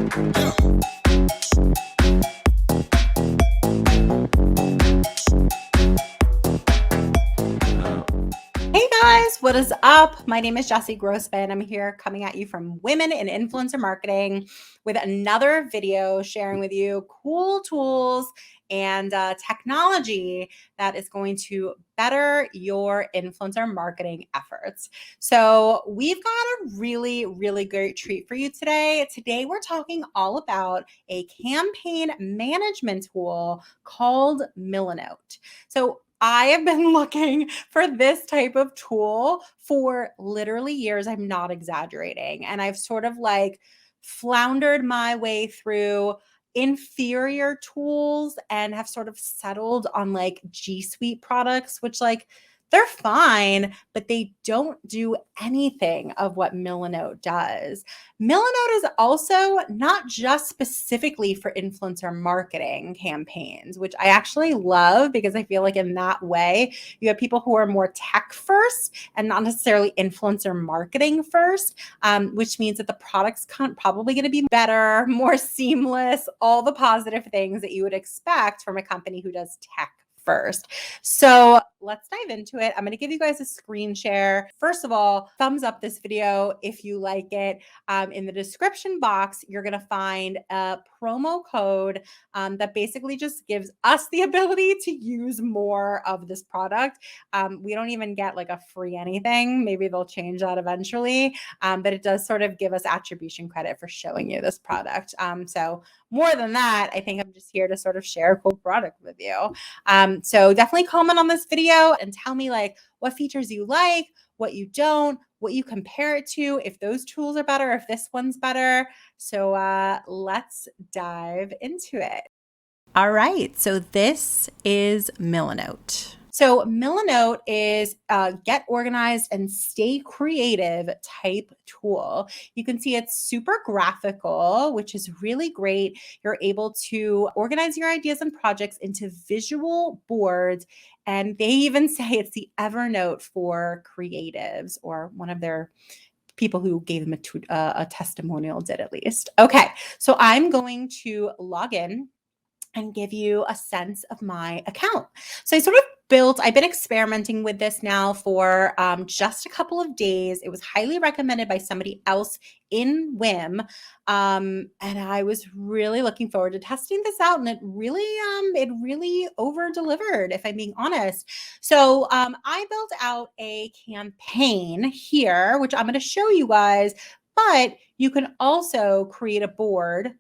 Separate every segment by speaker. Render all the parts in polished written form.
Speaker 1: Hey guys, what is up? My name is Jessie Grossman. I'm here coming at you from Women in Influencer Marketing with another video sharing with you cool tools and technology that is going to better your influencer marketing efforts. So we've got a really great treat for you today. Today we're talking all about a campaign management tool called Milanote. So I have been looking for this type of tool for literally years. I'm not exaggerating. And I've sort of like floundered my way through inferior tools and have sort of settled on like G Suite products, which like they're fine, but they don't do anything of what Milanote does. Milanote is also not just specifically for influencer marketing campaigns, which I actually love because I feel like in that way, you have people who are more tech first and not necessarily influencer marketing first, which means that the product's probably going to be better, more seamless, all the positive things that you would expect from a company who does tech first. So let's dive into it. I'm going to give you guys a screen share. First of all, thumbs up this video if you like it. In the description box, you're going to find a promo code that basically just gives us the ability to use more of this product. We don't even get like a free anything. Maybe they'll change that eventually, but it does sort of give us attribution credit for showing you this product. So more than that, I think I'm just here to sort of share a cool product with you. So definitely comment on this video and tell me like what features you like, what you don't, what you compare it to, if those tools are better, if this one's better. So let's dive into it. All right, so this is Milanote. So Milanote is a get organized and stay creative type tool. You can see it's super graphical, which is really great. You're able to organize your ideas and projects into visual boards. And they even say it's the Evernote for creatives, or one of their people who gave them a testimonial did at least. Okay, so I'm going to log in and give you a sense of my account. So I sort of I've been experimenting with this now for just a couple of days. It was highly recommended by somebody else in WIM. And I was really looking forward to testing this out. And it really over delivered, if I'm being honest. So I built out a campaign here, which I'm going to show you guys, but you can also create a board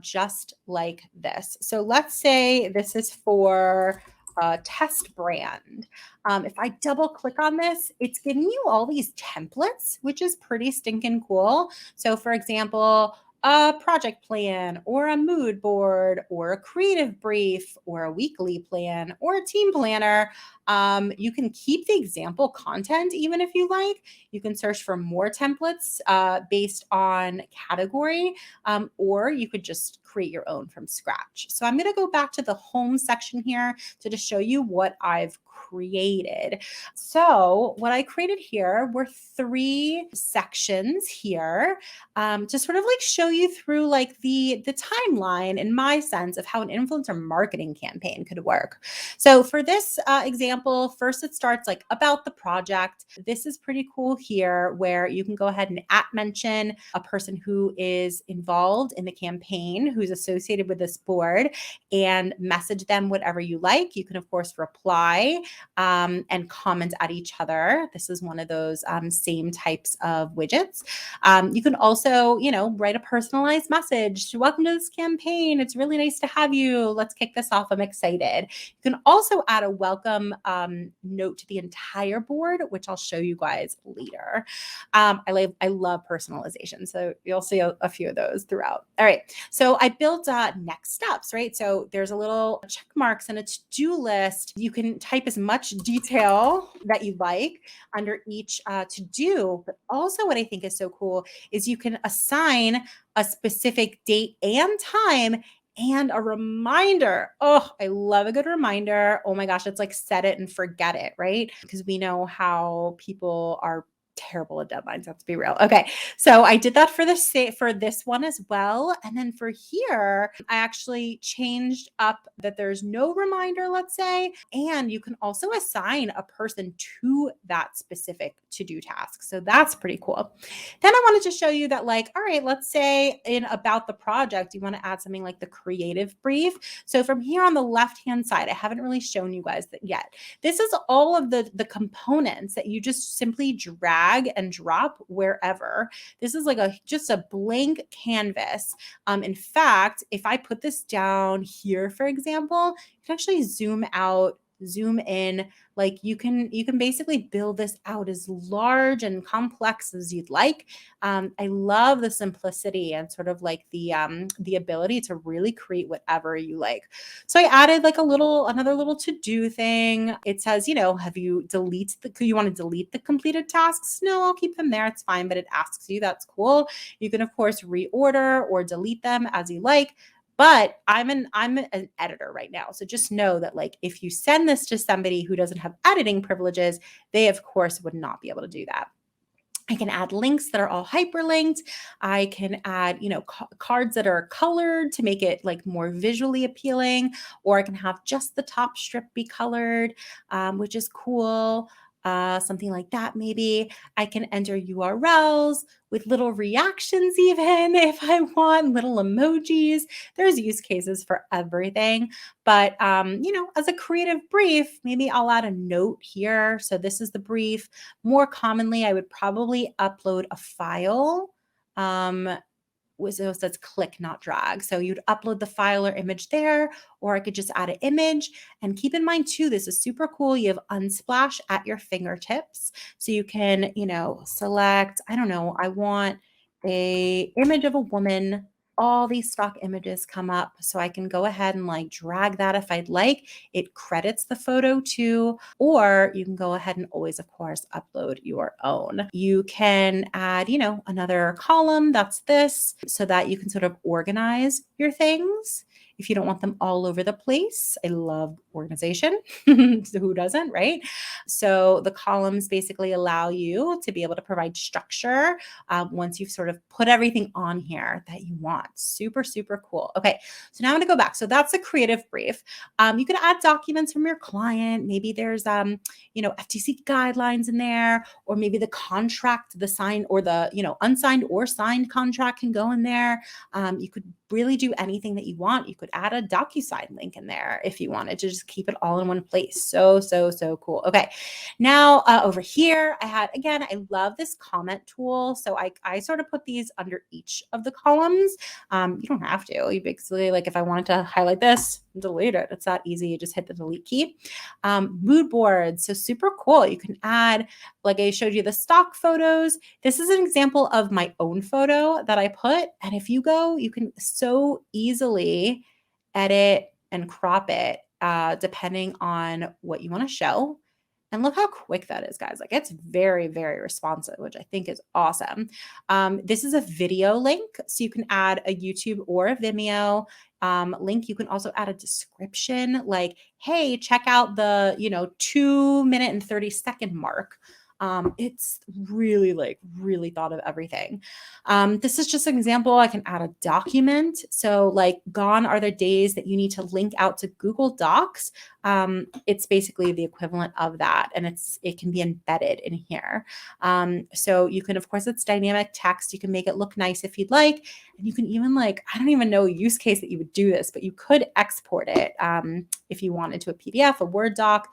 Speaker 1: just like this. So let's say this is for a test brand. If I double click on this, it's giving you all these templates, which is pretty stinking cool. So for example, a project plan or a mood board or a creative brief or a weekly plan or a team planner. You can keep the example content even if you like. You can search for more templates based on category, or you could just create your own from scratch. So I'm going to go back to the home section here to just show you what I've created. So what I created here were 3 sections here to sort of like show you through like the timeline in my sense of how an influencer marketing campaign could work. So for this example, first it starts like about the project. This is pretty cool here where you can go ahead and mention a person who is involved in the campaign, who's associated with this board, and message them whatever you like. You can of course reply and comment at each other. This is one of those same types of widgets. You can also, write a personalized message. Welcome to this campaign. It's really nice to have you. Let's kick this off. I'm excited. You can also add a welcome note to the entire board, which I'll show you guys later. I love personalization. So you'll see a few of those throughout. All right. So I built next steps, right? So there's a little check marks and a to-do list. You can type as much detail that you like under each to-do. But also what I think is so cool is you can assign a specific date and time and a reminder. Oh, I love a good reminder. Oh my gosh, it's like set it and forget it, right? Because we know how people are terrible at deadlines, let's be real. Okay, so I did that for this one as well. And then for here, I actually changed up that there's no reminder, let's say, and you can also assign a person to that specific to-do task. So that's pretty cool. Then I wanted to show you that, like, all right, let's say in about the project, you want to add something like the creative brief. So from here on the left-hand side, I haven't really shown you guys that yet. This is all of the components that you just simply drag and drop wherever. This is like just a blank canvas. In fact, if I put this down here, for example, you can actually zoom out, zoom in. Like you can basically build this out as large and complex as you'd like. I love the simplicity and sort of like the ability to really create whatever you like. So I added like another little to-do thing. It says, have you you want to delete the completed tasks? No, I'll keep them there. It's fine, but it asks you. That's cool. You can of course reorder or delete them as you like. But I'm an editor right now. So just know that, like, if you send this to somebody who doesn't have editing privileges, they of course would not be able to do that. I can add links that are all hyperlinked. I can add, cards that are colored to make it like more visually appealing, or I can have just the top strip be colored, which is cool. Something like that, maybe. I can enter URLs with little reactions, even if I want, little emojis. There's use cases for everything. But, as a creative brief, maybe I'll add a note here. So this is the brief. More commonly, I would probably upload a file. So it says click, not drag. So you'd upload the file or image there, or I could just add an image. And keep in mind too, this is super cool. You have Unsplash at your fingertips. So you can, select, I don't know, I want a image of a woman. All these stock images come up. So I can go ahead and like drag that if I'd like. It credits the photo too, or you can go ahead and always, of course, upload your own. You can add, another column, that's this, so that you can sort of organize your things if you don't want them all over the place. I love organization. So who doesn't, right? So the columns basically allow you to be able to provide structure once you've sort of put everything on here that you want. Super, super cool. Okay, so now I'm going to go back. So that's a creative brief. You can add documents from your client. Maybe there's, FTC guidelines in there, or maybe the contract, the signed or the, unsigned or signed contract can go in there. You could really do anything that you want. You could add a DocuSign link in there if you wanted to just keep it all in one place. So cool. Okay. Now over here, I love this comment tool. So I sort of put these under each of the columns. You don't have to. You basically, like, if I wanted to highlight this, delete it. It's that easy. You just hit the delete key. Mood boards. So super cool. You can add, like I showed you the stock photos. This is an example of my own photo that I put. And if you go, you can so easily edit and crop it depending on what you want to show. And look how quick that is, guys. Like, it's very, very responsive, which I think is awesome. This is a video link. So you can add a YouTube or a Vimeo link. You can also add a description like, hey, check out the, 2-minute and 30-second mark. It's really really thought of everything. This is just an example. I can add a document. So like, gone are the days that you need to link out to Google Docs. It's basically the equivalent of that. And it can be embedded in here. So you can, of course, it's dynamic text. You can make it look nice if you'd like. And you can even, like, I don't even know a use case that you would do this, but you could export it if you wanted to a PDF, a Word doc.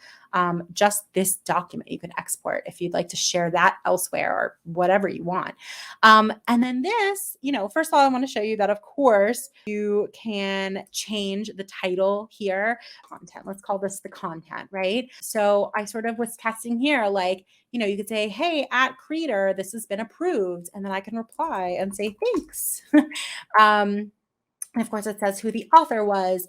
Speaker 1: Just this document you can export if you'd like to share that elsewhere or whatever you want. And then this, first of all, I want to show you that, of course, you can change the title here. Content, let's call this the content, right? So I sort of was testing here, like, you could say, hey, at creator, this has been approved. And then I can reply and say, thanks. And of course, it says who the author was.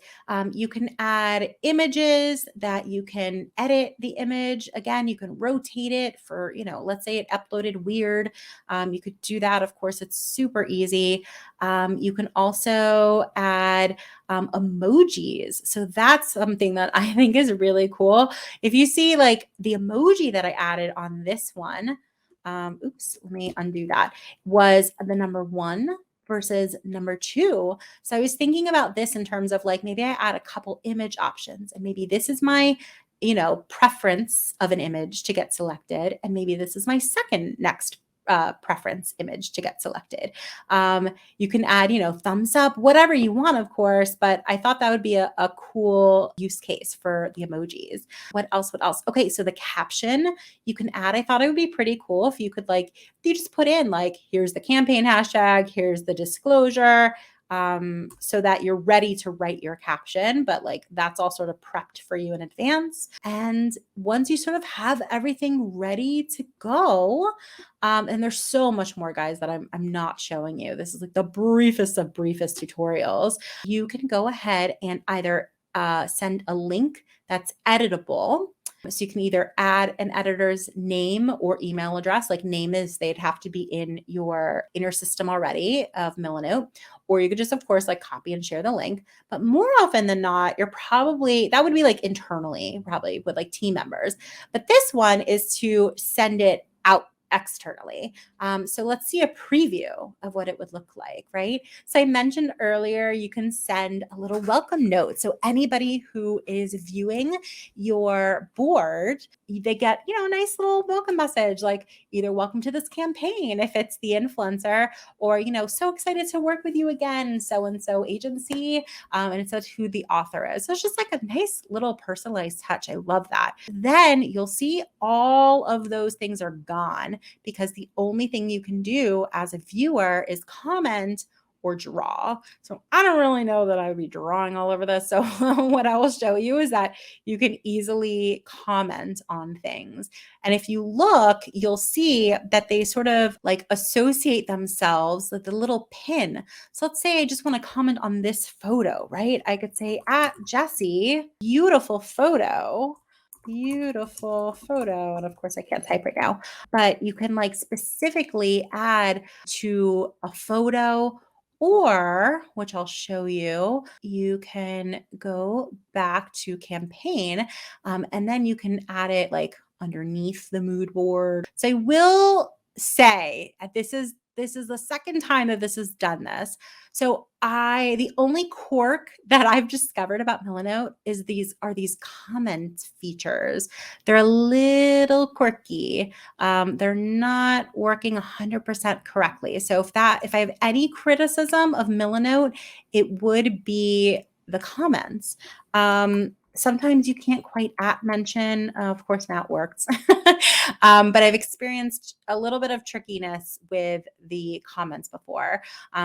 Speaker 1: You can add images that you can edit the image. Again, you can rotate it for, let's say it uploaded weird. You could do that. Of course, it's super easy. You can also add emojis. So that's something that I think is really cool. If you see like the emoji that I added on this one, oops, let me undo that, was the number one versus number two. So I was thinking about this in terms of like, maybe I add a couple image options, and maybe this is my, preference of an image to get selected. And maybe this is my second next preference image to get selected. You can add, thumbs up, whatever you want, of course, but I thought that would be a cool use case for the emojis. What else? What else? Okay, so the caption you can add. I thought it would be pretty cool if you could you just put in like, here's the campaign hashtag, here's the disclosure, so that you're ready to write your caption, but like that's all sort of prepped for you in advance. And once you sort of have everything ready to go, and there's so much more, guys, that I'm not showing you. This is like the briefest of briefest tutorials. You can go ahead and either send a link that's editable. So you can either add an editor's name or email address. Like name is, they'd have to be in your system already of Milanote, or you could just, of course, like copy and share the link. But more often than not, that would be like internally, probably with like team members. But this one is to send it out externally. So let's see a preview of what it would look like, right? So I mentioned earlier, you can send a little welcome note. So anybody who is viewing your board, they get, a nice little welcome message, like either welcome to this campaign, if it's the influencer, or, so excited to work with you again, so-and-so agency. And it says who the author is. So it's just like a nice little personalized touch. I love that. Then you'll see all of those things are gone, because the only thing you can do as a viewer is comment or draw. So I don't really know that I would be drawing all over this. So what I will show you is that you can easily comment on things. And if you look, you'll see that they sort of like associate themselves with the little pin. So let's say I just want to comment on this photo, right? I could say at Jessie, beautiful photo. Beautiful photo. And of course, I can't type right now, but you can like specifically add to a photo, or which I'll show you, you can go back to campaign, and then you can add it like underneath the mood board. So I will say this is the second time that this has done this. So the only quirk that I've discovered about Milanote is these comment features. They're a little quirky. They're not working 100% correctly. So if I have any criticism of Milanote, it would be the comments. Sometimes you can't quite mention. Of course, now it works. But I've experienced a little bit of trickiness with the comments before.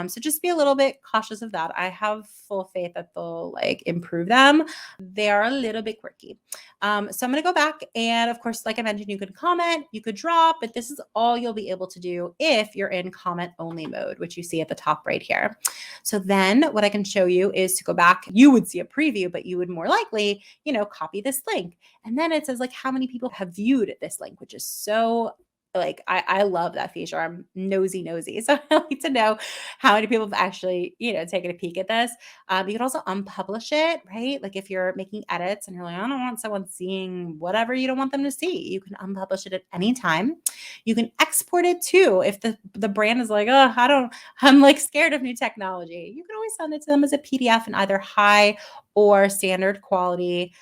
Speaker 1: So just be a little bit cautious of that. I have full faith that they'll like improve them. They are a little bit quirky. So I'm going to go back, and of course, like I mentioned, you could comment, you could draw, but this is all you'll be able to do if you're in comment only mode, which you see at the top right here. So then what I can show you is to go back. You would see a preview, but you would more likely, copy this link. And then it says like how many people have viewed this link, which is so like, I love that feature. I'm nosy. So I like to know how many people have actually, taken a peek at this. You can also unpublish it, right? Like if you're making edits and you're like, I don't want someone seeing whatever you don't want them to see, you can unpublish it at any time. You can export it too. If the brand is like, I'm like scared of new technology, you can always send it to them as a PDF in either high or standard quality,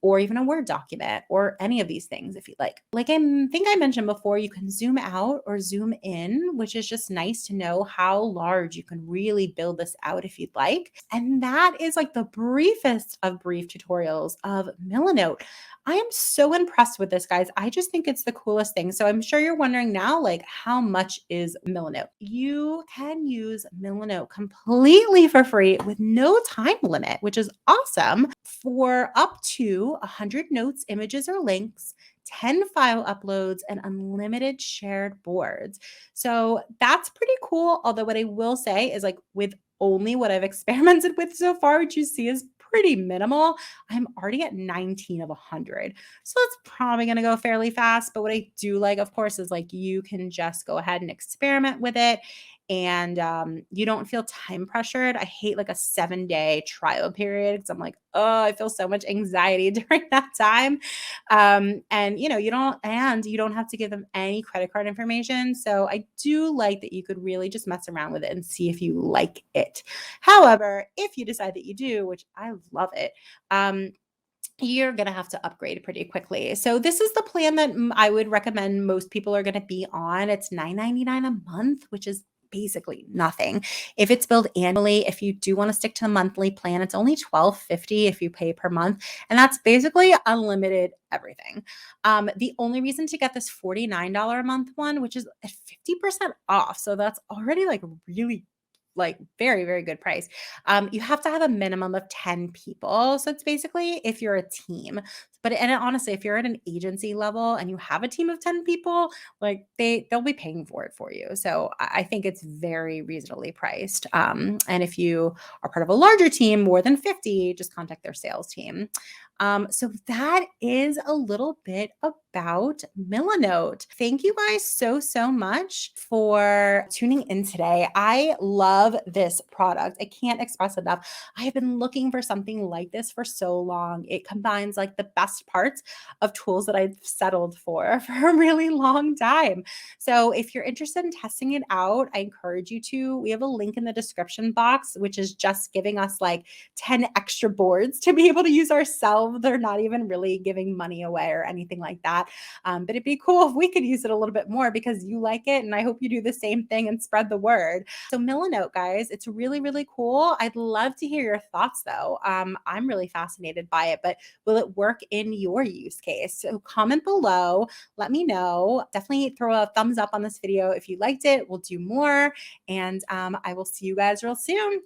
Speaker 1: or even a Word document, or any of these things if you'd like. Like I think I mentioned before, you can zoom out or zoom in, which is just nice to know how large you can really build this out if you'd like. And that is like the briefest of brief tutorials of Milanote. I am so impressed with this, guys. I just think it's the coolest thing. So I'm sure you're wondering now, like, how much is Milanote? You can use Milanote completely for free with no time limit, which is awesome, for up to 100 notes, images, or links, 10 file uploads, and unlimited shared boards. So that's pretty cool. Although what I will say is, like, with only what I've experimented with so far, which you see is pretty minimal, I'm already at 19 of 100. So it's probably going to go fairly fast. But what I do like, of course, is like you can just go ahead and experiment with it. and you don't feel time pressured. I hate like a 7-day trial period because I'm like, oh, I feel so much anxiety during that time. And you don't have to give them any credit card information. So I do like that you could really just mess around with it and see if you like it. However, if you decide that you do, which I love it, you're going to have to upgrade pretty quickly. So this is the plan that I would recommend most people are going to be on. It's $9.99 a month, which is basically nothing. If it's billed annually, if you do want to stick to the monthly plan, it's only $12.50 if you pay per month, and that's basically unlimited everything. The only reason to get this $49 a month one, which is at 50% off, so that's already like really like very, very good price. You have to have a minimum of 10 people. So it's basically if you're a team. And honestly, if you're at an agency level and you have a team of 10 people, like they'll be paying for it for you. So I think it's very reasonably priced. And if you are part of a larger team, more than 50, just contact their sales team. So that is a little bit about Milanote. Thank you guys so, so much for tuning in today. I love this product. I can't express enough. I have been looking for something like this for so long. It combines like the best parts of tools that I've settled for a really long time. So if you're interested in testing it out, I encourage you to. We have a link in the description box, which is just giving us like 10 extra boards to be able to use ourselves. They're not even really giving money away or anything like that. But it'd be cool if we could use it a little bit more because you like it. And I hope you do the same thing and spread the word. So Milanote, guys, it's really, really cool. I'd love to hear your thoughts though. I'm really fascinated by it, but will it work in your use case? So comment below, let me know. Definitely throw a thumbs up on this video if you liked it. We'll do more. And I will see you guys real soon.